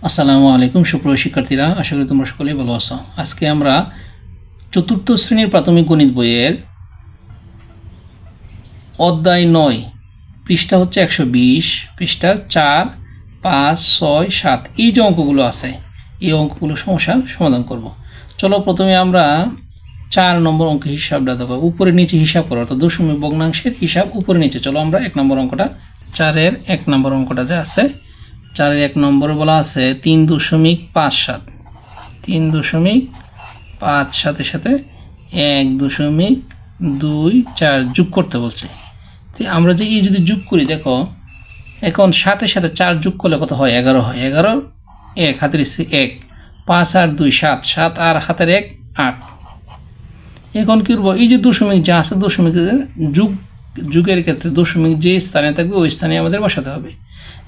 আসসালামু আলাইকুম সুপ্রিয় শিক্ষার্থীরা, আশা করি তোমরা সকলেই ভালো আছো। আজকে আমরা চতুর্থ শ্রেণীর প্রাথমিক গণিত বইয়ের অধ্যায় 9 পৃষ্ঠা হচ্ছে 120, পৃষ্ঠার 4, 5, 6, 7 এই যে অঙ্কগুলো আছে এই অঙ্কগুলো সমস্যার সমাধান করব। চলো প্রথমে আমরা 4 নম্বর অঙ্কের হিসাবটা দেখো। উপরে নিচে হিসাব করো, অর্থাৎ দশমিক ভগ্নাংশের হিসাব উপরে নিচে। চলো আমরা 1 নম্বর অঙ্কটা, 4-এর 1 নম্বর অঙ্কটা যে আছে 4-এর 1 নম্বরে বলা আছে 3.57, 3.57 সাথে 1.24 যোগ করতে বলছে। তো আমরা যে এই যদি যোগ করি, দেখো এখন সাথে সাথে 4 যোগ করলে কত হয়? 11 হয়। 11 1 হাতের 1, 5 আর 2 7, 7 আর হাতের 1 8। এখন কি করবো? এই যে দশমিক যা আছে, দশমিকের যুগের ক্ষেত্রে দশমিক যে স্থানে থাকবে ওই স্থানে আমাদের বসাতে হবে।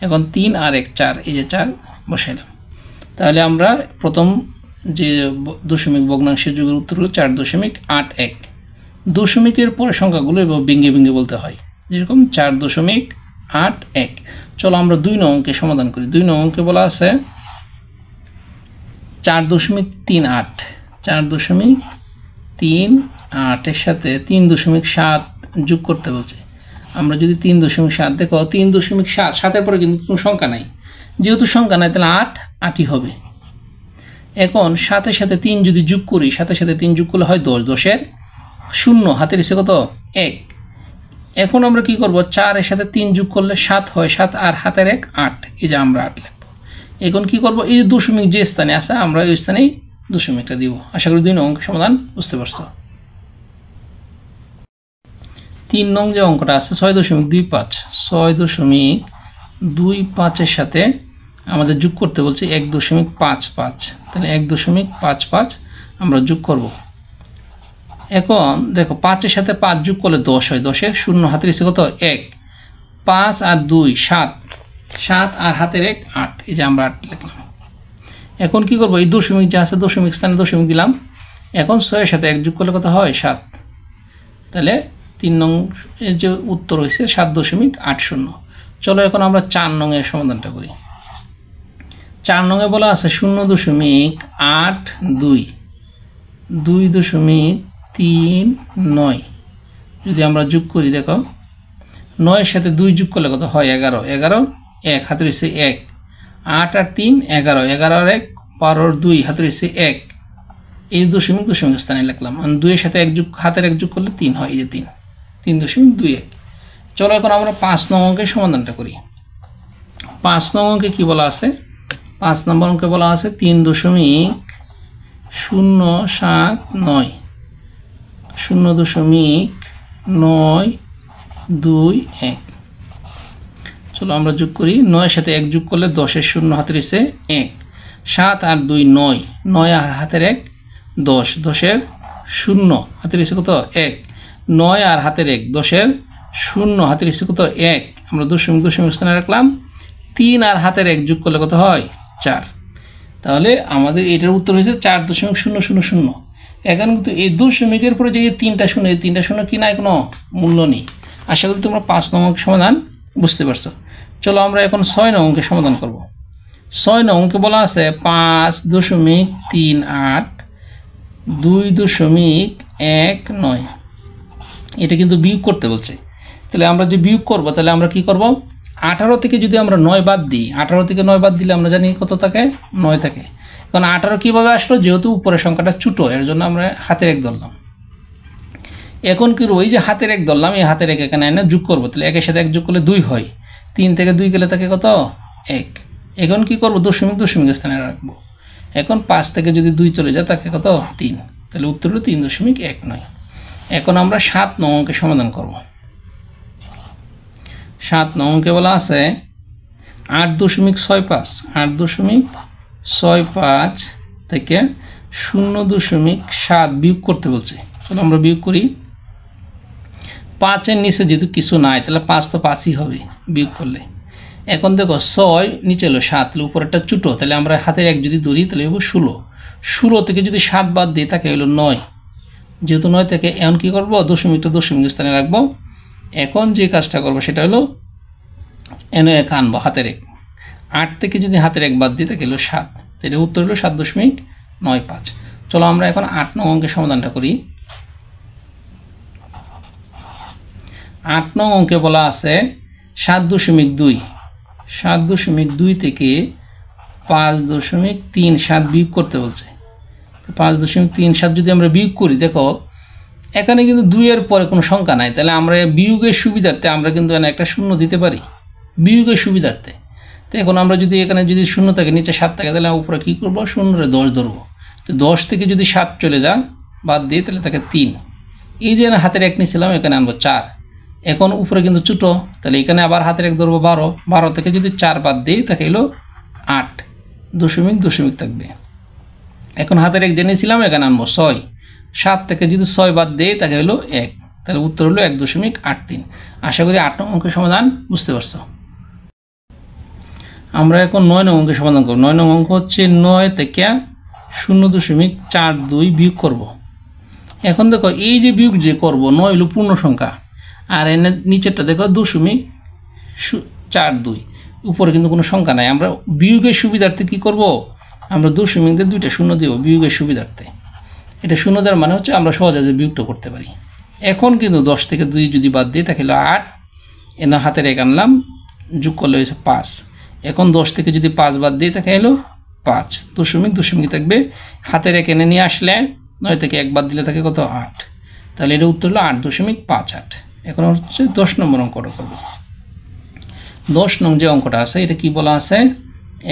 এখন 3 আর 1 4, এই যে 4 বসাইলাম। তাহলে আমরা প্রথম যে দশমিক ভগ্নাংশের যুগের উত্তর হলো 4.81। দশমিকের পরে সংখ্যাগুলো এবার ভেঙে ভেঙে বলতে হয়, যেরকম 4.81। চলো আমরা 2 নং অঙ্কে সমাধান করি। 2 নং অঙ্কে বলা আছে 4.38, 4.38 এর সাথে 3.7 যোগ করতে বলছে। আমরা যদি 3.7 দেখো, 3.7 7-এর পরে কিন্তু কোনো সংখ্যা নাই, যেহেতু সংখ্যা নাই তাহলে 8 8ই হবে। এখন সাথে সাথে 3 যদি যোগ করি, সাথে সাথে 3 যোগ করলে হয় 10, 10-এর 0 হাতের এসে কত? 1। এখন আমরা কি করব? 4-এর সাথে 3 যোগ করলে 7 হয়, 7 আর হাতের 1 8, এই যে আমরা 8 লিখব। এখন কি করব? এই যে দশমিক যে স্থানে আছে আমরা ওই স্থানেই দশমিকটা দিব। আশা করি 2 নং অঙ্কের সমাধান বুঝতে পারছো। 3 নং যে অঙ্কটা আছে 6.25, 6.25 সাথে আমাদের যোগ করতে বলছে 1.55। তাহলে 1.55 আমরা যোগ করব। এখন দেখো 5-এর সাথে 5 যোগ করলে 10 হয়, 10-এর 0 হাতের এসে কত? 1, 5 আর 2 7, 7 আর হাতের 1 8, এই যে আমরা 8 লিখলাম। এখন কি করব? এই দশমিক যা আছে দশমিক স্থানে দশমিক দিলাম। এখন 6-এর সাথে 1 যোগ করলে কত হয়? 7। তাহলে 3 নং এর যে উত্তর হয়েছে 7.80। চলো এখন আমরা 4 নং এর সমাধানটা করি। 4 নং এ বলা আছে 0.82, 2.39 যদি আমরা যোগ করি, দেখো 9-এর সাথে 2 যোগ করলে কত হয়? 11, 11 1 হাতের হচ্ছে 1, 8 আর 3 11, 11 আর 1 12 আর 2 হাতের হচ্ছে 1। এই দশমিক স্থানে লিখলাম। 2-এর সাথে 1 যোগ, হাতের 1 যোগ করলে 3 হয়, এই যে 3.21। চলো এখন আমরা 5 নং অঙ্কের সমাধানটা করি। 5 নং অঙ্কে কি বলা আছে? 5 নম্বর অঙ্কে বলা আছে 3.079, 0.921। চলো আমরা যোগ করি। 9-এর সাথে 1 যোগ করলে 10-এর 0 হাতের এসে 1, 7 আর 2 9, 9 আর হাতের 1 10, 10-এর 0 হাতের এসে কত? 1, 9 আর হাতের 1 10-এর 0 হাতের এসে কত? 1। আমরা দশমিক স্থানে রাখলাম। 3 আর হাতের 1 যোগ করলে কত হয়? 4। তাহলে আমাদের এটার উত্তর হয়েছে 4.000। এখন কিন্তু এই দশমিকের পরে যে 3টা শূন্য, এই 3টা শূন্য কি নাই, কোনো মূল্য নেই। আশা করি তোমরা 5 নং অঙ্কের সমাধান বুঝতে পারছো। চলো আমরা এখন 6 নং অঙ্কের সমাধান করব। 6 নং অঙ্কে বলা আছে 5.38, 2.19। এটা কিন্তু বিয়োগ করতে বলছে। তাহলে আমরা যে বিয়োগ করব, তাহলে আমরা কি করব? 18 থেকে যদি আমরা 9 বাদ দিই, 18 থেকে 9 বাদ দিলে আমরা জানি কত থাকে? 9 থাকে। কারণ 18 কীভাবে আসলো? যেহেতু উপরের সংখ্যাটা ছোটো, এর জন্য আমরা হাতের 1 ধরলাম। এখন কি ওই যে হাতের 1 ধরলাম, এই হাতের 1 এখানে এনে যোগ করবো। তাহলে 1-এর সাথে 1 যোগ করলে 2 হয়, 3 থেকে 2 গেলে থাকে কত? 1। এখন কি করব? দশমিক স্থানে রাখবো। এখন 5 থেকে যদি 2 চলে যায় তাকে কত? 3। তাহলে উত্তর হলো 3.19। এখন আমরা 7 নং অঙ্কের সমাধান করব। 7 নং অঙ্কে বলা আছে 8.65, 8.65 থেকে 0.7 বিয়োগ করতে বলছে। তাহলে আমরা বিয়োগ করি। 5-এর নিচে যেহেতু কিছু নাই, তাহলে 5 তো 5ই হবে বিয়োগ করলে। এখন দেখো 6 নিচে হলো 7, তাহলে উপরেরটা ছোটো, তাহলে আমরা হাতের 1 যদি ধরি তাহলে হবো 16। 16 থেকে যদি 7 বাদ দিই তাকে হলো 9। যেহেতু 9 থেকে এখন কী করবো? দশমিক স্থানে রাখবো। এখন যে কাজটা করবো সেটা হলো এনে 1 আনবো, হাতের 1 8 থেকে যদি হাতের 1 বাদ দিই তাহলে হলো 7, তো এটা উত্তর হলো 7.95। চলো আমরা এখন 8 নং অঙ্কের সমাধানটা করি। 8 নং অঙ্কে বলা আছে 7.2 থেকে 5.37 বিয়োগ করতে বলছে। তো 5.37 যদি আমরা বিয়োগ করি, দেখো এখানে কিন্তু 2 এর পরে কোনো সংখ্যা নাই, তাহলে আমরা বিয়োগের সুবিধার্থে আমরা কিন্তু এখানে একটা শূন্য দিতে পারি, বিয়োগের সুবিধার্থে। তো এখন আমরা যদি এখানে যদি 0 থাকে, নিচে 7 থাকে, তাহলে উপরে কী করবো, 0 10 ধরবো। তো 10 থেকে যদি 7 চলে যায় বাদ দিয়ে, তাহলে থাকে 3। এই যে হাতের 1 নিয়েছিলাম, এখানে আনবো 4। এখন উপরে কিন্তু ছোটো, তাহলে এখানে আবার হাতের 1 ধরবো 12। 12 থেকে যদি 4 বাদ দিই তাকে হলো 8, দশমিক থাকবে। এখন হাতের 1 জেনেছিলাম, এখানে আনবো 6। 7 থেকে যদি 6 বাদ দিই তাকে হলো 1, তাহলে উত্তর হলো 1.83। আশা করি 8 নং অঙ্কের সমাধান বুঝতে পারছো। আমরা এখন 9 নং অঙ্কের সমাধান করব। 9 নং অঙ্ক হচ্ছে 9 থেকে 0.42 বিয়োগ করব। এখন দেখো এই যে বিয়োগ যে করব, 9 হলো পূর্ণ সংখ্যা, আর এনে নিচেরটা দেখো 2.42, উপরে কিন্তু কোনো সংখ্যা নাই। আমরা বিয়োগের সুবিধার্থে কি করব, আমরা দশমিক দিয়ে 2টা শূন্য দেব বিয়োগের সুবিধার্থে। এটা শূন্য দেওয়ার মানে হচ্ছে আমরা সহজে বিয়োগটা করতে পারি। এখন কিন্তু 10 থেকে 2 যদি বাদ দিই তাহলে 8, এনার হাতের 1 আনলাম, যোগ করলে হয়েছে 5। এখন 10 থেকে যদি 5 বাদ দিই তাকে হলো 5, দশমিক থাকবে। হাতের 1 এনে নিয়ে আসলে 9 থেকে 1 বাদ দিলে থাকে কত, 8, তাহলে এটা উত্তর হলো 8.58। এখন হচ্ছে 10 নম্বর অঙ্কটা করব। 10 নং যে অঙ্কটা আছে, এটা কি বলা আছে,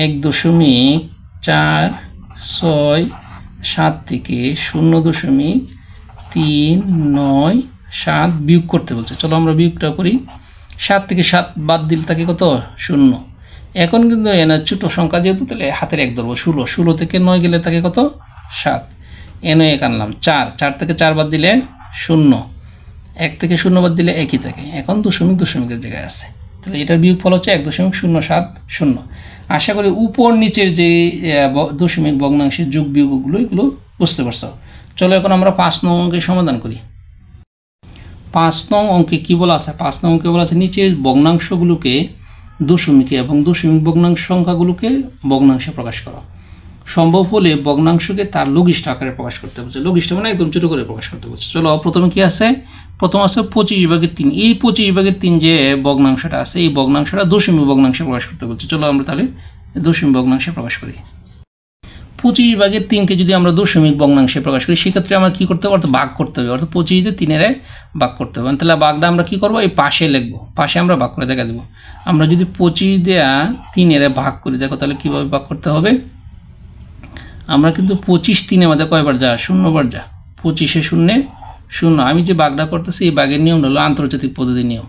1.467 থেকে 0.397 বিয়োগ করতে বলছে। চলো আমরা বিয়োগটা করি। 7 থেকে 7 বাদ দিলে থাকে কত, 0। এখন কিন্তু এনার ছোটো সংখ্যা যেহেতু, তাহলে হাতের 1 ধরবো 16 থেকে 9 গেলে থাকে কত, 7। এনে 1 আনলাম 4 থেকে 4 বাদ দিলে 0, 1 থেকে 0 বাদ দিলে 1ই থাকে। এখন দশমিকের জায়গায় আছে, তাহলে এটার বিয়োগ ফল হচ্ছে 1.070। আশা করি উপর নিচের যে দশমিক ভগ্নাংশের যোগ বিয়োগগুলো এগুলো বুঝতে পারছো। চলো এখন আমরা 5 নং অঙ্কের সমাধান করি। 5 নং অঙ্কে কী বলা আছে, 5 নং অঙ্কে বলা আছে নিচের ভগ্নাংশগুলোকে দশমিকে এবং দশমিক ভগ্নাংশ সংখ্যাগুলোকে ভগ্নাংশে প্রকাশ করো। সম্ভব হলে ভগ্নাংশকে তার লঘিষ্ঠ আকারে প্রকাশ করতে বলছে। লঘিষ্ঠ মানে একদম ছোটো করে প্রকাশ করতে বলছে। চলো প্রথমে কি আছে, প্রথম আছে 25/3। এই 25/3 যে ভগ্নাংশটা আছে, এই ভগ্নাংশটা দশমিক ভগ্নাংশে প্রকাশ করতে বলছে। চলো আমরা তাহলে দশমিক ভগ্নাংশে প্রকাশ করি। 25/3কে যদি আমরা দশমিক ভগ্নাংশে প্রকাশ করি, সেক্ষেত্রে আমরা কী করতে হবে, অর্থাৎ ভাগ করতে হবে, অর্থাৎ 25 দিয়ে 3 ভাগ করতে হবে। তাহলে ভাগটা আমরা কী করবো, এই পাশে লিখবো, পাশে আমরা ভাগ করে দেখা দেবো। আমরা যদি 25 দেওয়া 3 ভাগ করি, দেখো তাহলে কীভাবে ভাগ করতে হবে। আমরা কিন্তু 25 3 আমাদের কয়বার যা, 0 বার যা, 25-এ 0 আমি যে ভাগটা করতেছি, এই ভাগের নিয়ম হলো আন্তর্জাতিক পদ্ধতির নিয়ম।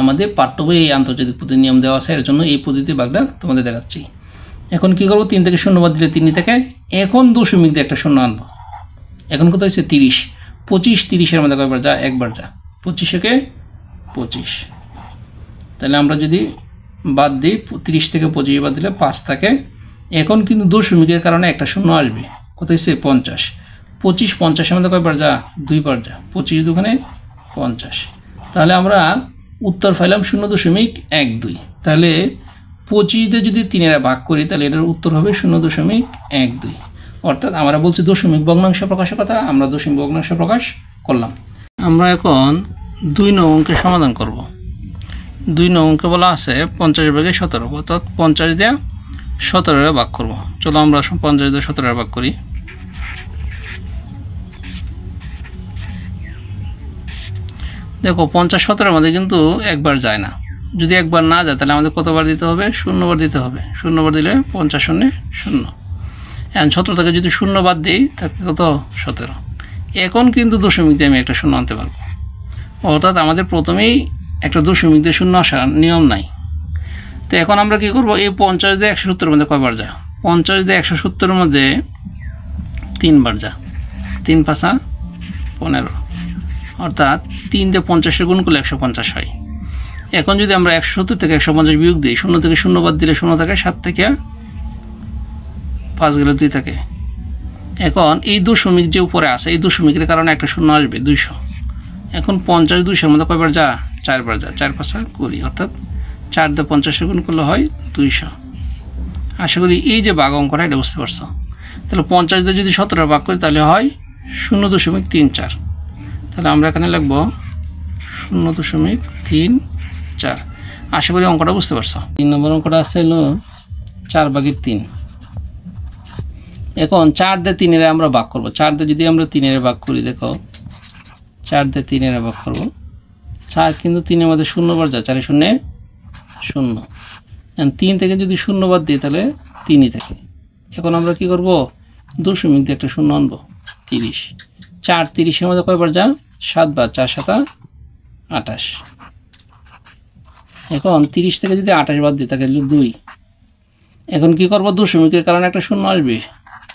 আমাদের পাঠ্য বই এই আন্তর্জাতিক পদ্ধতির নিয়ম দেওয়া আছে, এর জন্য এই পদ্ধতির ভাগটা তোমাদের দেখাচ্ছি। এখন কী করবো, 3 থেকে 0 বাদ দিলে 3 থেকে, এখন দশমিক দিয়ে একটা 0 আনবো। এখন কত হয়েছে, 30। 25 30-এর মধ্যে কয়বার যা, একবার যা, 25-এ 25। তাহলে আমরা যদি বাদ দিই, 30 থেকে 25 বাদ দিলে 5 থাকে। এখন কিন্তু দশমিকের কারণে একটা 0 আসবে, কত হয়েছে 50। 25 50-এর মধ্যে কয়বার যা, 2বার যা, 25 2 50। তাহলে আমরা উত্তর পাইলাম 0.12। তাহলে 25 দিয়ে যদি 3 ভাগ করি, তাহলে এটার উত্তর হবে 0.12। অর্থাৎ আমরা বলছি দশমিক ভগ্নাংশ প্রকাশের কথা, আমরা দশমিক ভগ্নাংশ প্রকাশ করলাম। আমরা এখন 2 নং অঙ্কের সমাধান করব। 2 নং অঙ্কে বলা আছে 50/17, অর্থাৎ 50 দিয়ে 17 ভাগ করব। চলো আমরা 50 দিয়ে 17 ভাগ করি। দেখো 50 17-এর মধ্যে কিন্তু একবার যায় না। যদি একবার না যায়, তাহলে আমাদের কতবার দিতে হবে, 0 বার দিতে হবে। 0 বার দিলে 50 0 0। এখন 17 থেকে যদি 0 বাদ দিই, তাহলে কত, 17। এখন কিন্তু দশমিক দিয়ে আমি একটা 0 আনতে পারবো। অর্থাৎ আমাদের প্রথমেই একটা দশমিক দিয়ে 0 আসার নিয়ম নাই। তো এখন আমরা কী করবো, এই 50 দিয়ে 170-এর মধ্যে কয়বার যা, 50 দিয়ে 170-এর মধ্যে 3 বার যা, 3 5 15। অর্থাৎ 3 দিয়ে 50-এর গুণ করলে 150 হয়। এখন যদি আমরা 170 থেকে 150 বিয়োগ দিই, 0 থেকে 0 বাদ দিলে 0 থাকে, 7 থেকে 5 গেলে 2 থাকে। এখন এই দশমিক যে উপরে আছে, এই দশমিকের কারণে একটা 0 আসবে, 200। এখন 50 200-এর মধ্যে কয়বার যা, 4 বার যা, 4 5 20। অর্থাৎ 4 দিয়ে 50-এর গুণ করলে হয় 200। আশা করি এই যে ভাগ অঙ্কটা এটা বুঝতে পারছো। তাহলে 50 দিয়ে যদি 17 ভাগ করি তাহলে হয় 0.34। তাহলে আমরা এখানে লিখব 0.34। আশা করি অঙ্কটা বুঝতে পারছো। 3 নম্বর অঙ্কটা আছে হলো 4/3। এখন 4 দিয়ে 3 এর আমরা ভাগ করব। 4 দিয়ে যদি আমরা 3 এর ভাগ করি, দেখো 4 দিয়ে 3 এর ভাগ করব। 4 কিন্তু 3 এর মধ্যে 0 বার যায়, 4 শূন্যে 0। 3 থেকে যদি 0 বাদ দিই তাহলে 3ই থাকে। এখন আমরা কি করব, দশমিক দিয়ে একটা 0 আনবো। 30, 4 30 এর মধ্যে কয়বার যায়? 7 বার, 4 7 28। এখন 30 থেকে যদি 28 বাদ দিই তাহলে 2। এখন কি করব, দশমিকের কারণে একটা 0 আসবে,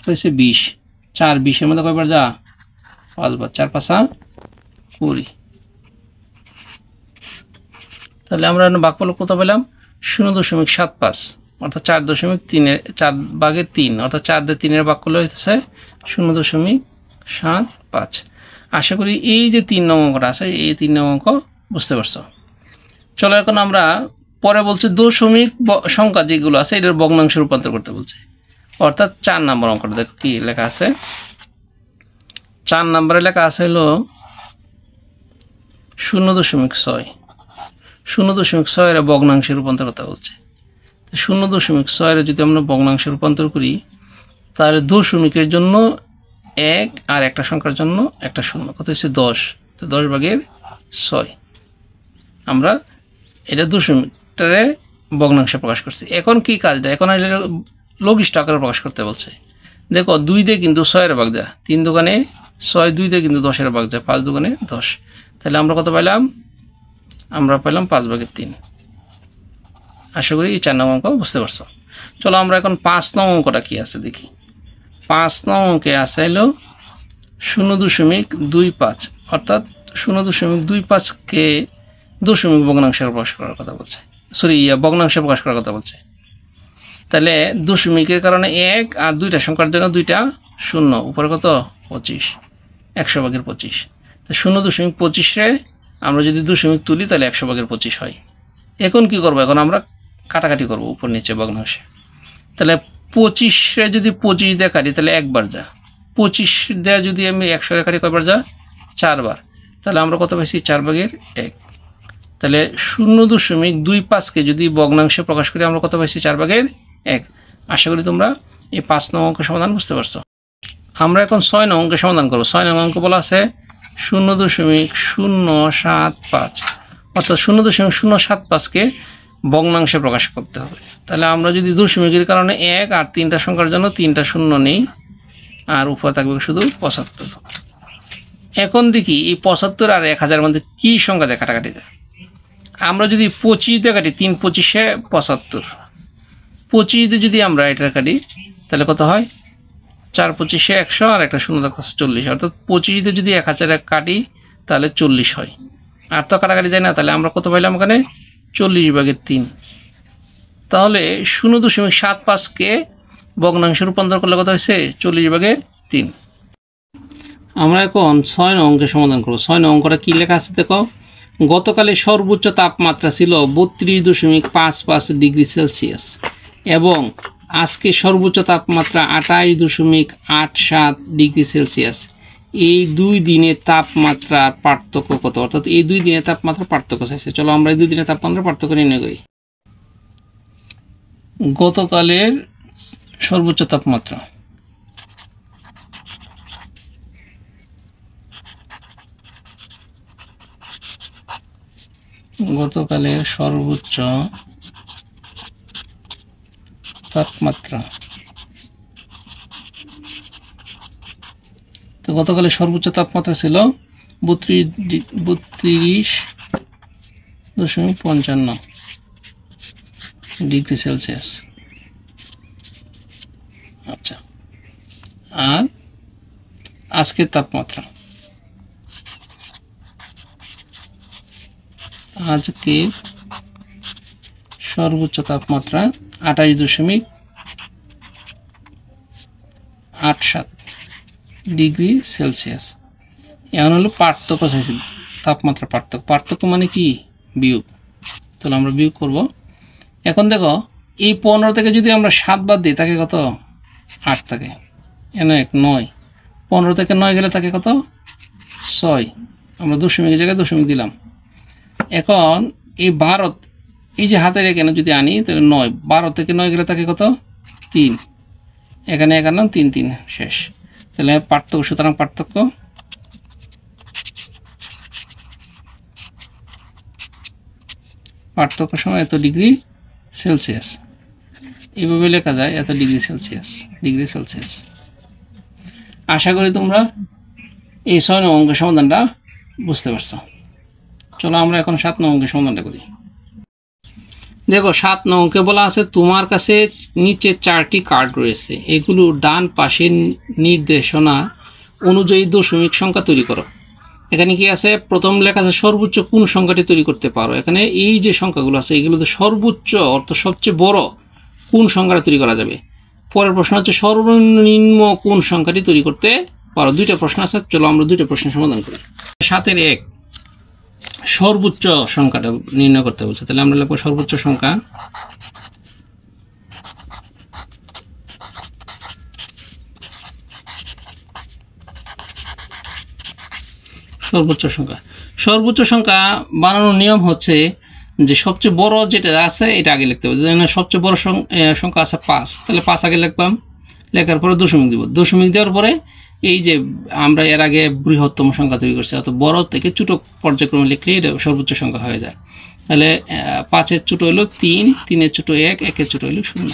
হয়েছে 20। 4 20 এর মধ্যে কয়বার যা? 5 বার, 4 5 20। তাহলে আমরা ভাগ করলে কত পেলাম? 0.75, অর্থাৎ 4.3 অর্থাৎ 4 দিয়ে 3 এর ভাগ করলে হইতেছে 0.75। আশা করি এই যে 3 নং অঙ্কটা আছে এই 3 নং অঙ্ক বুঝতে পারছো। চলো এখন আমরা পরে বলছি দশমিক সংখ্যা যেগুলো আছে এটার ভগ্নাংশে রূপান্তর করতে বলছে, অর্থাৎ 4 নম্বর অঙ্কটা দেখো কি লেখা আছে। 4 নম্বরে লেখা আছে হলো 0.6। 0.6 এর ভগ্নাংশে রূপান্তর করতে বলছে। 0.6 এর যদি আমরা ভগ্নাংশে রূপান্তর করি তাহলে দশমিকের জন্য 1 আর একটা সংখ্যার জন্য একটা 0, কত হচ্ছে 10। তো 10/6 আমরা এটা দশমিকটারে ভগ্নাংশে প্রকাশ করছি। এখন কি কাজটা, এখন লঘিষ্ঠ আকারে প্রকাশ করতে বলছে। দেখো 2 দিয়ে কিন্তু 6 এর ভাগ যায়, 3 দোকানে 6, 2 দিয়ে কিন্তু 10 এর ভাগ যায়, 5 দোকানে 10। তাহলে আমরা কত পাইলাম? আমরা পেলাম 5/3। আশা করি এই 4 নং অঙ্ক বুঝতে পারছো। চলো আমরা এখন 5 নং অঙ্কটা কি আছে দেখি। 5 নং অঙ্কে আছে হলো 0.25, অর্থাৎ 0.25কে দশমিক ভগ্নাংশে প্রকাশ করার কথা বলছে, ভগ্নাংশে প্রকাশ করার কথা বলছে। তাহলে দশমিকের কারণে 1 আর 2টা সংখ্যার জন্য 2টা 0, উপরে কত 25, 100/25। তো 0.25-এ আমরা যদি দশমিক তুলি তাহলে 100/25 হয়। এখন কি করব, এখন আমরা কাটাকাটি করব উপর নিচে ভগ্নাংশে। তাহলে 25-এ যদি 25 দিয়ে কাটি তাহলে 1 বার যা, 25 দিয়ে যদি আমি 100 কাটি কয়বার যা? 4 বার। তাহলে আমরা কত পাইছি? 4/1। তাহলে 0.25কে যদি ভগ্নাংশে প্রকাশ করি আমরা কত পাইছি? 4/1। আশা করি তোমরা এই 5 নং অঙ্কের সমাধান বুঝতে পারছো। আমরা এখন 6 নং অঙ্কের সমাধান করব। 6 নং অঙ্ক বলা আছে 0.075, অর্থাৎ 0.075কে ভগ্নাংশে প্রকাশ করতে হবে। তাহলে আমরা যদি দশমিকের কারণে 1 আর 3টা সংখ্যার জন্য 3টা 0 নেই, আর উপরে থাকবে শুধু 75। এখন দেখি এই 75 আর 1000 মধ্যে কি সংখ্যা দিয়ে কাটাকাটি যায়। আমরা যদি 25 দিয়ে কাটি, 3 25-এ 75, 25 দিয়ে যদি আমরা এটা কাটি তাহলে কত হয়? 4 25-এ 100 আর একটা 0 থাকতেছে 40, অর্থাৎ 25 দিয়ে যদি 1000 কাটি তাহলে 40 হয়। আর তো কাটাকাটি যায় না, তাহলে আমরা কত পাইলাম এখানে? 40/3। তাহলে 0.75কে ভগ্নাংশে রূপান্তর করলে কত হয়েছে? 40/3। আমরা এখন 6 নং অঙ্কের সমাধান করব। 6 নং অঙ্কটা কি লেখা আছে দেখো। গতকালের সর্বোচ্চ তাপমাত্রা ছিল 32.55 ডিগ্রি সেলসিয়াস এবং আজকে সর্বোচ্চ তাপমাত্রা 28.87 ডিগ্রি সেলসিয়াস। এই 2 দিনের তাপমাত্রার পার্থক্য কত? অর্থাৎ এই 2 দিনের তাপমাত্রার পার্থক্য চাইছে। চলো আমরা এই 2 দিনের তাপমাত্রার পার্থক্য নির্ণয় করি। গতকালের সর্বোচ্চ তাপমাত্রা, গতকালের সর্বোচ্চ তাপমাত্রা। তো গতকালের সর্বোচ্চ তাপমাত্রা ছিল 32.55 ডিগ্রি সেলসিয়াস। আচ্ছা, আর আজকের তাপমাত্রা, আজকে সর্বোচ্চ তাপমাত্রা 28.87 ডিগ্রি সেলসিয়াস। এখন হলো পার্থক্য চাইছি, তাপমাত্রা পার্থক্য। পার্থক্য মানে কি? বিয়োগ। তাহলে আমরা বিয়োগ করব। এখন দেখো এই 15 থেকে যদি আমরা 7 বাদ দিই থাকে কত 8 থাকে, এনে 1 9, 15 থেকে 9 গেলে থাকে কত 6, আমরা দশমিকের জায়গায় দশমিক দিলাম। এখন এই 12 এই যে হাতের এখানে যদি আনি তাহলে 9, 12 থেকে 9 গেলে থাকে কত 3, এখানে আনলাম 3 3 শেষ। তাহলে পার্থক্য, সুতরাং পার্থক্য সময় এত ডিগ্রি সেলসিয়াস, এইভাবে লেখা যায় এত ডিগ্রি সেলসিয়াস। আশা করি তোমরা এই 6 নং অঙ্কের সমাধানটা বুঝতে পারছো। চলো আমরা এখন 7 নং অঙ্কের সমাধানটা করি। দেখো 7 নং অঙ্কে বলা আছে তোমার কাছে নিচে 4টি কার্ড রয়েছে, এগুলো ডান পাশের নির্দেশনা অনুযায়ী দশমিক সংখ্যা তৈরি করো। এখানে কি আছে, প্রথম লেখা আছে সর্বোচ্চ কোন সংখ্যাটি তৈরি করতে পারো। এখানে এই যে সংখ্যাগুলো আছে এগুলোতে সর্বোচ্চ অর্থ সবচেয়ে বড় কোন সংখ্যাটা তৈরি করা যাবে। পরের প্রশ্ন হচ্ছে সর্বনিম্ন কোন সংখ্যাটি তৈরি করতে পারো। দুইটা প্রশ্ন আছে, চলো আমরা দুইটা প্রশ্নের সমাধান করি। 7 এর 1 সর্বোচ্চ সংখ্যাটা নির্ণয় করতে বলছে, তাহলে আমরা লিখব সর্বোচ্চ সংখ্যা সর্বোচ্চ সংখ্যা বানানোর নিয়ম হচ্ছে যে সবচেয়ে বড় যেটা আছে এটা আগে লিখতে হবে। সবচেয়ে বড় সংখ্যা আছে 5, তাহলে 5 আগে লিখলাম, লেখার পরে দশমিক দিব, দশমিক দেওয়ার পরে এই যে আমরা এর আগে বৃহত্তম সংখ্যা তৈরি করছি, অর্থাৎ বড় থেকে ছোট পর্যায়ক্রমে লিখলে এটা সর্বোচ্চ সংখ্যা হয়ে যায়। তাহলে 5 এর ছোট হলো 3, 3 এর ছোট 1, 1 এর ছোট হলো 0,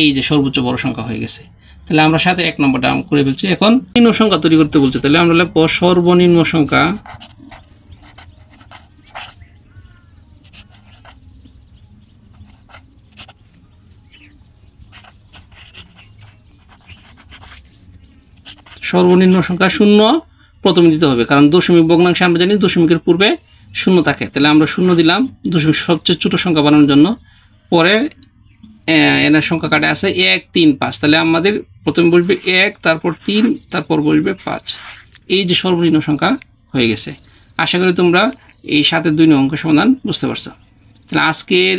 এই যে সর্বোচ্চ বড় সংখ্যা হয়ে গেছে। তাহলে আমরা সাথে 1 নম্বরটা করে ফেলছি। এখন নিম্ন সংখ্যা তৈরি করতে বলছে, তাহলে আমরা লিখব সর্বনিম্ন সংখ্যা সর্বনিম্ন সংখ্যা 0 প্রথমে দিতে হবে, কারণ দশমিক ভগ্নাংশে আমরা জানি দশমিকের পূর্বে 0 থাকে। তাহলে আমরা 0 দিলাম দশমিক সবচেয়ে ছোট সংখ্যা বানানোর জন্য। পরে এনার সংখ্যা কাটে আছে 1 3 5, তাহলে আমাদের প্রথমে বসবে 1, তারপর 3, তারপর বসবে 5, এই যে সর্বনিম্ন সংখ্যা হয়ে গেছে। আশা করি তোমরা এই 7 এর 2 নং অঙ্কের সমাধান বুঝতে পারছো। তাহলে আজকের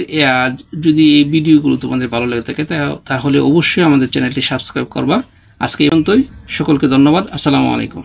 যদি এই ভিডিওগুলো তোমাদের ভালো লেগে থাকে তাহলে অবশ্যই আমাদের চ্যানেলটি সাবস্ক্রাইব করবা। আজকে এই পর্যন্তই, সকলকে ধন্যবাদ। আসসালামু আলাইকুম।